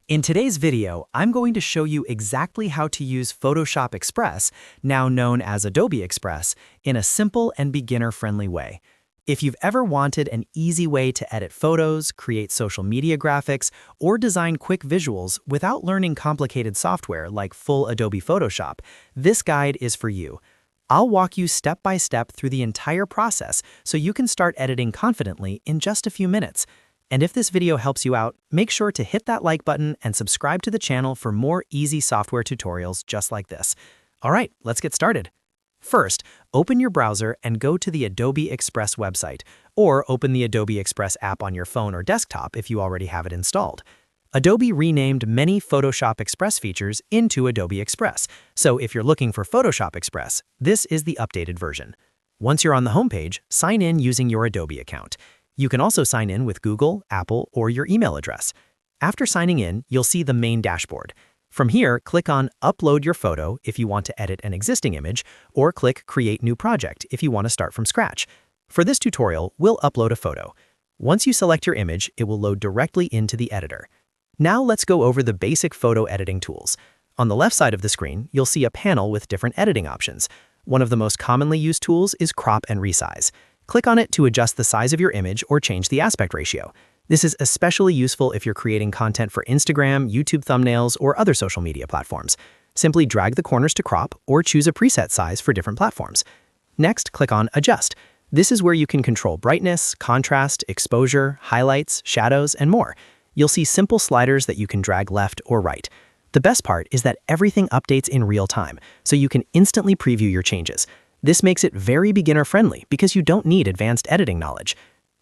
In today's video, I'm going to show you exactly how to use Photoshop Express, now known as Adobe Express, in a simple and beginner-friendly way. If you've ever wanted an easy way to edit photos, create social media graphics, or design quick visuals without learning complicated software like full Adobe Photoshop, this guide is for you. I'll walk you step by step through the entire process so you can start editing confidently in just a few minutes. And if this video helps you out, make sure to hit that like button and subscribe to the channel for more easy software tutorials just like this. All right, let's get started. First, open your browser and go to the Adobe Express website, or open the Adobe Express app on your phone or desktop if you already have it installed. Adobe renamed many Photoshop Express features into Adobe Express, so if you're looking for Photoshop Express, this is the updated version. Once you're on the homepage, sign in using your Adobe account. You can also sign in with Google, Apple, or your email address. After signing in, you'll see the main dashboard. From here, click on Upload Your Photo if you want to edit an existing image, or click Create New Project if you want to start from scratch. For this tutorial, we'll upload a photo. Once you select your image, it will load directly into the editor. Now let's go over the basic photo editing tools. On the left side of the screen, you'll see a panel with different editing options. One of the most commonly used tools is Crop and Resize. Click on it to adjust the size of your image or change the aspect ratio. This is especially useful if you're creating content for Instagram, YouTube thumbnails, or other social media platforms. Simply drag the corners to crop or choose a preset size for different platforms. Next, click on Adjust. This is where you can control brightness, contrast, exposure, highlights, shadows, and more. You'll see simple sliders that you can drag left or right. The best part is that everything updates in real time, so you can instantly preview your changes. This makes it very beginner-friendly because you don't need advanced editing knowledge.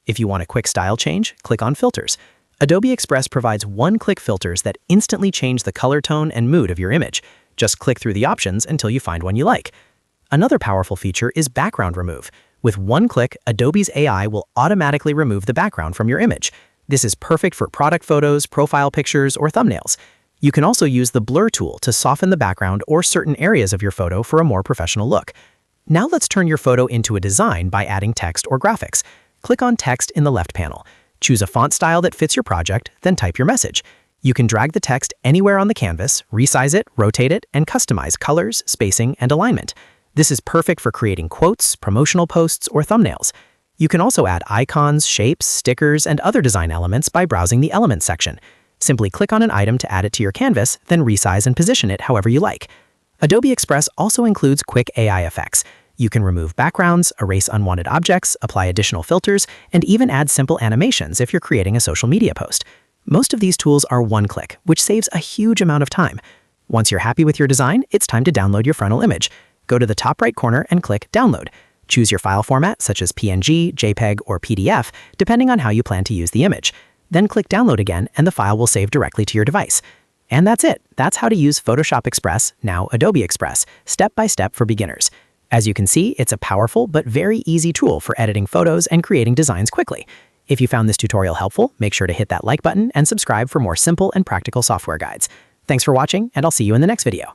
If you want a quick style change, click on Filters. Adobe Express provides one-click filters that instantly change the color tone and mood of your image. Just click through the options until you find one you like. Another powerful feature is Background Remove. With one click, Adobe's AI will automatically remove the background from your image. This is perfect for product photos, profile pictures, or thumbnails. You can also use the Blur tool to soften the background or certain areas of your photo for a more professional look. Now let's turn your photo into a design by adding text or graphics. Click on Text in the left panel. Choose a font style that fits your project, then type your message. You can drag the text anywhere on the canvas, resize it, rotate it, and customize colors, spacing, and alignment. This is perfect for creating quotes, promotional posts, or thumbnails. You can also add icons, shapes, stickers, and other design elements by browsing the Elements section. Simply click on an item to add it to your canvas, then resize and position it however you like. Adobe Express also includes quick AI effects. You can remove backgrounds, erase unwanted objects, apply additional filters, and even add simple animations if you're creating a social media post. Most of these tools are one click, which saves a huge amount of time. Once you're happy with your design, it's time to download your final image. Go to the top right corner and click Download. Choose your file format, such as PNG, JPEG, or PDF, depending on how you plan to use the image. Then click Download again, and the file will save directly to your device. And that's it. That's how to use Photoshop Express, now Adobe Express, step by step for beginners. As you can see, it's a powerful but very easy tool for editing photos and creating designs quickly. If you found this tutorial helpful, make sure to hit that like button and subscribe for more simple and practical software guides. Thanks for watching, and I'll see you in the next video.